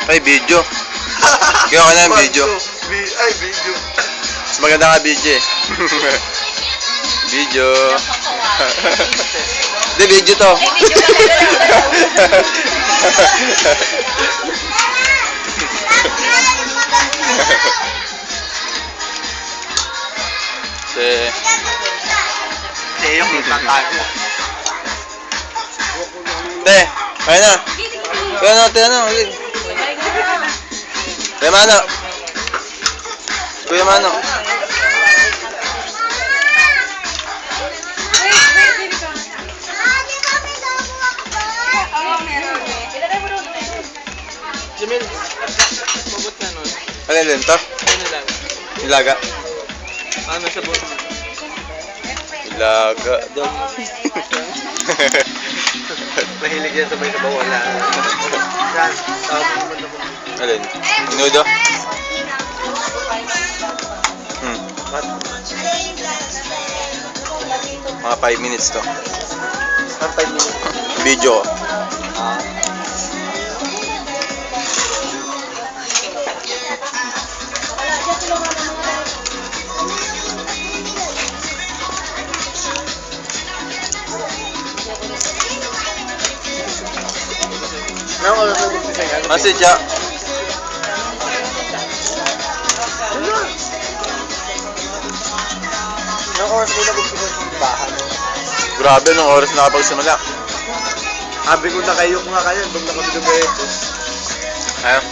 Ay, video. Kaya ka na yung video. Ay, video. Mas maganda nga video eh. Video. Hindi, video to. Yung tatay mo. Hindi, kaya na. Kaya na, kaya na. Kuya Mano. Kuya Mano. Jamil, pabot ka nun. Alin din to? Ano lang? Ilaga. Ano sa buwan? Ilaga daw. Mahilig yan sabay sa bawala. Yan, tawag mo naman ako. Alin? Minudo? What? Mga 5 minutes to. Ang 5 minutes. Video. Meron ka lang mag-umpisa yan? Kasi siya. Meron oras mo nag-umpisa sa bahan. Grabe nung oras na nakapagsimula. Sabi ko na kayo nga kayo, doon na kami gabi ito. Ayun.